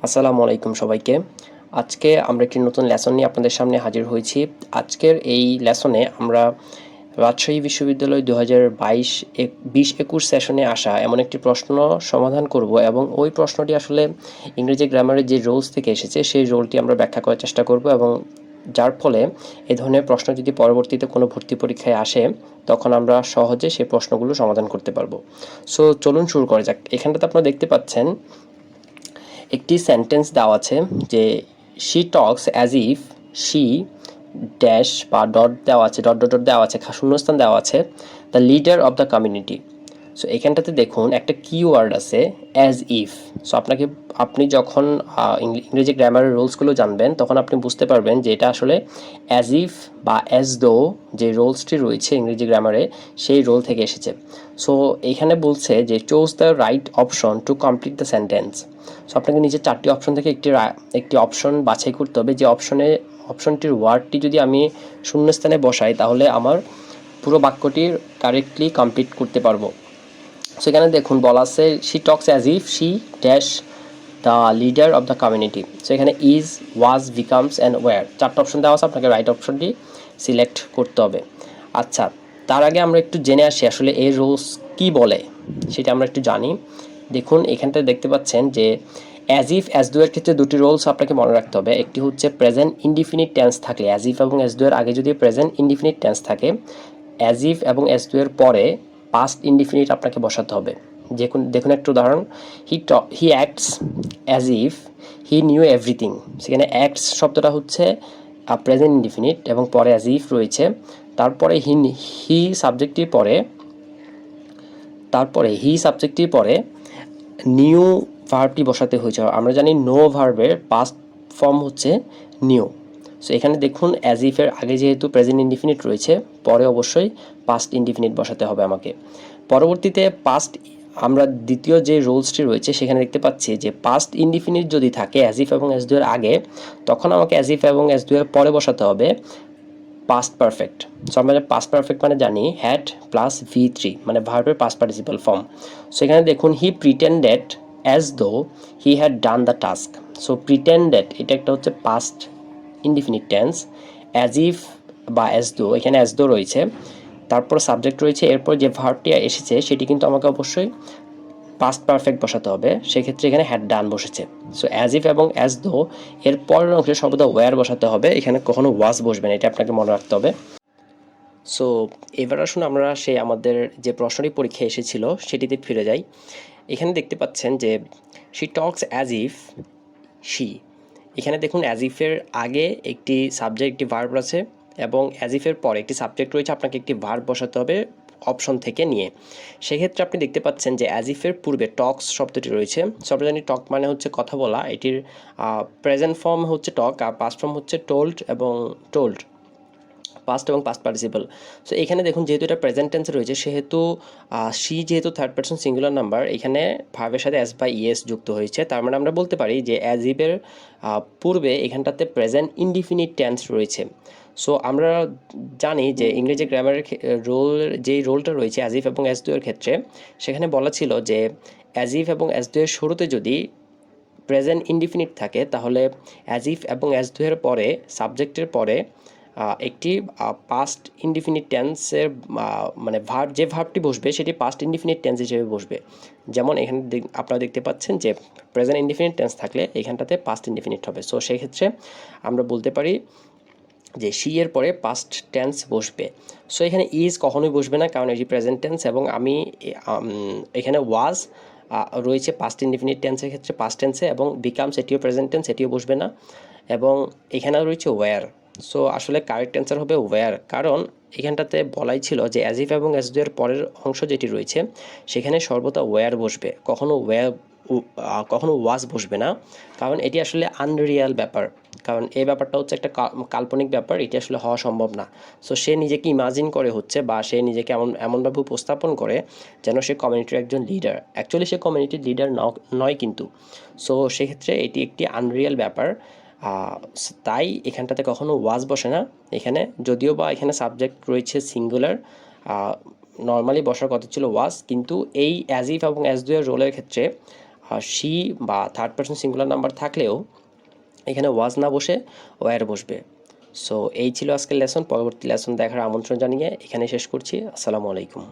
আসসালামু আলাইকুম সবাইকে। আজকে আমরা একটি নতুন লেসন নিয়ে আপনাদের সামনে হাজির হয়েছি। আজকের এই লেসনে আমরা রাজশাহী বিশ্ববিদ্যালয় 2022 সেশনে আসা এমন একটি প্রশ্ন সমাধান করব এবং ওই প্রশ্নটি আসলে ইংরেজি গ্রামারের যে রুলস থেকে এসেছে সেই রুলটি আমরা ব্যাখ্যা করার চেষ্টা করব এবং যার ফলে এই ধরনের প্রশ্ন যদি পরবর্তীতে কোনো ভর্তি পরীক্ষায় আসে তখন আমরা সহজে সেই প্রশ্নগুলো সমাধান করতে পারবো। সো চলুন শুরু করা যাক। এখানটাতে আপনারা দেখতে পাচ্ছেন একটি সেন্টেন্স দেওয়া আছে যে she talks as if she dash বা ডট দেওয়া আছে, ডট ডট ডট দেওয়া আছে, শূন্যস্থান দেওয়া আছে, the leader of the community. So এখানটাতে দেখুন একটা কিওয়ার্ড আছে অ্যাজ ইফ। সো আপনি যখন ইংরেজি গ্রামারের রুলসগুলো জানবেন তখন আপনি বুঝতে পারবেন যে এটা আসলে অ্যাজ ইফ বা অ্যাজ দো যে রুলসটি রয়েছে ইংরেজি গ্রামারে সেই রোল থেকে এসেছে। সো এখানে বলছে যে choose the right option to complete the sentence. So আপনাকে নিজের 4টি অপশন থেকে একটি অপশন বাছাই করতে হবে যে অপশনটির ওয়ার্ডটি যদি আমি শূন্যস্থানে বসাই তাহলে আমার পুরো বাক্যটির কারেক্টলি কমপ্লিট করতে পারবো। সেখানে দেখুন বলা আছে she talks as if she dash the leader of the community. So এখানে is, was, becomes and were 4টা অপশন দেওয়া আছে, আপনাকে রাইট অপশনটি সিলেক্ট করতে হবে। আচ্ছা, তার আগে আমরা একটু জেনে আসি আসলে এই রুলস কী বলে সেটা আমরা একটু জানি। দেখুন এখানটায় দেখতে পাচ্ছেন যে অ্যাজ ইফ অ্যাজ ডু এর ক্ষেত্রে দুটি রুলস আপনাকে মনে রাখতে হবে। একটি হচ্ছে প্রেজেন্ট ইনডিফিনিট টেন্স থাকলে অ্যাজ ইফ এবং অ্যাজ ডু এর আগে যদি প্রেজেন্ট ইনডিফিনিট টেন্স থাকে, অ্যাজ ইফ এবং অ্যাজ ডু এর পরে পাস্ট ইনডিফিনিট আপনাকে বসাতে হবে। দেখুন একটা উদাহরণ, he acts as if he knew everything. সেখানে অ্যাক্টস শব্দটা হচ্ছে প্রেজেন্ট ইনডিফিনিট এবং পরে অ্যাজ ইফ রয়েছে, তারপরে হি সাবজেক্টটির পরে নিউ ভার্বটি বসাতে হয়েছে। আমরা জানি নো ভার্বের পাস্ট ফর্ম হচ্ছে নিউ। সো এখানে দেখুন অ্যাজ ইফের আগে যেহেতু প্রেজেন্ট ইনডিফিনিট রয়েছে, পরে অবশ্যই পাস্ট ইনডিফিনিট বসাতে হবে আমাকে। পরবর্তীতে আমরা দ্বিতীয় যে রুলসটি রয়েছে সেখানে দেখতে পাচ্ছি যে পাস্ট ইনডিফিনিট যদি থাকে অ্যাজ ইফ এবং অ্যাজ ডু এর আগে, তখন আমাকে অ্যাজ ইফ এবং অ্যাজ ডু এর পরে বসাতে হবে পাস্ট পারফেক্ট। সো আমরা পাস্ট পারফেক্ট মানে জানি হ্যাড প্লাস V3 মানে ভার্বের পাস্ট পার্টিসিপাল ফর্ম। সো এখানে দেখুন হি pretended as though he had done the task. So pretended এটা একটা হচ্ছে past indefinite tense. As if বা অ্যাজ দো, এখানে অ্যাজ দো রয়েছে, তারপর সাবজেক্ট রয়েছে, এরপর যে ভার্বটি এসেছে সেটি কিন্তু আমাকে অবশ্যই পাস্ট পারফেক্ট বসাতে হবে। সেক্ষেত্রে এখানে হ্যাড ডান বসেছে। সো অ্যাজ ইফ এবং অ্যাজ দো এর পরের অংশে সর্বদা ওয়্যার বসাতে হবে, এখানে কখনো ওয়াজ বসবে না, এটা আপনাকে মনে রাখতে হবে। সো এবার আসুন আমরা আমাদের যে প্রশ্নটি পরীক্ষায় এসেছিল সেটিতে ফিরে যাই। এখানে দেখতে পাচ্ছেন যে she talks as if she. এখানে দেখুন অ্যাজ ইফের আগে একটি সাবজেক্ট, একটি ভার্ব আছে এবং অ্যাজ ইফের পরে একটি সাবজেক্ট রয়েছে, আপনাকে একটি ভার্ব বসাতে হবে অপশন থেকে নিয়ে। সেক্ষেত্রে আপনি দেখতে পাচ্ছেন যে অ্যাজ ইফের পূর্বে টক্স শব্দটি রয়েছে। সব জানি টক মানে হচ্ছে কথা বলা, এটির প্রেজেন্ট ফর্ম হচ্ছে টক আর পাস্ট ফর্ম হচ্ছে টোল্ড এবং টোল্ড, পাস্ট এবং পাস্ট পার্টিসিপল। সো এখানে দেখুন যেহেতু এটা প্রেজেন্ট টেন্সে রয়েছে সেহেতু শি যেহেতু থার্ড পারসন সিঙ্গুলার নাম্বার, এখানে ভার্বের সাথে অ্যাজ বা ইএস যুক্ত হয়েছে। তার মানে আমরা বলতে পারি যে অ্যাজ ইফের পূর্বে এখানটাতে প্রেজেন্ট ইনডিফিনিট টেন্স রয়েছে। সো আমরা জানি যে ইংরেজি গ্রামারের যেই রোলটা রয়েছে অ্যাজ ইফ এবং অ্যাজ ডু এর ক্ষেত্রে, সেখানে বলা ছিল যে অ্যাজ ইফ এবং অ্যাজ ডু এর শুরুতে যদি প্রেজেন্ট ইনডিফিনিট থাকে তাহলে অ্যাজ ইফ এবং অ্যাজ ডু এর পরে সাবজেক্টের পরে একটি পাস্ট ইনডিফিনিট টেন্সের মানে যে ভার্বটি বসবে সেটি পাস্ট ইনডিফিনিট টেন্স হিসেবে বসবে। যেমন এখানে আপনারা দেখতে পাচ্ছেন যে প্রেজেন্ট ইনডিফিনিট টেন্স থাকলে এখানটাতে পাস্ট ইনডিফিনিট হবে। সো সেই ক্ষেত্রে আমরা বলতে পারি যে শি এর পরে পাস্ট টেন্স বসবে। সো এখানে ইজ কখনোই বসবে না কারণ এটি প্রেজেন্ট টেন্স এবং আমি এখানে ওয়াজ রয়েছে পাস্ট ইনডিফিনিট টেন্সের ক্ষেত্রে পাস্ট টেন্সে, এবং বিকামস এটিও প্রেজেন্ট টেন্স, এটিও বসবে না, এবং এখানে রয়েছে ওয়্যার। সো আসলে কারেক্ট অ্যান্সার হবে ওয়্যার, কারণ এখানটাতে বলাই ছিল যে অ্যাজ ইফ এবং অ্যাজ ডু এর পরের অংশ যেটি রয়েছে সেখানে সর্বদা ওয়্যার বসবে, কখনো ওয়াজ বসবে না, কারণ এটি আসলে আনরিয়াল ব্যাপার। কারণ এই ব্যাপারটা হচ্ছে একটা কাল্পনিক ব্যাপার, এটি আসলে হওয়া সম্ভব না। সো সে নিজেকে ইমাজিন করে হচ্ছে বা সে নিজেকে এমনভাবে উপস্থাপন করে যেন সে কমিউনিটির একজন লিডার। অ্যাকচুয়ালি সে কমিউনিটির লিডার নয় কিন্তু। সো সেক্ষেত্রে এটি একটি আনরিয়াল ব্যাপার, তাই এখানটাতে কখনো ওয়াজ বসে না। এখানে যদিও বা এখানে সাবজেক্ট রয়েছে সিঙ্গুলার, নর্মালি বসার কথা ছিল ওয়াজ, কিন্তু এই অ্যাজ ইফ এবং অ্যাজ ডু এর রোলের ক্ষেত্রে শি বা থার্ড পারসন সিঙ্গুলার নাম্বার থাকলেও এখানে ওয়াজ না বসে ওয়্যার বসবে। সো এই ছিল আজকের লেসন। পরবর্তী লেসন দেখার আমন্ত্রণ জানিয়ে এখানে শেষ করছি। আসসালামু আলাইকুম।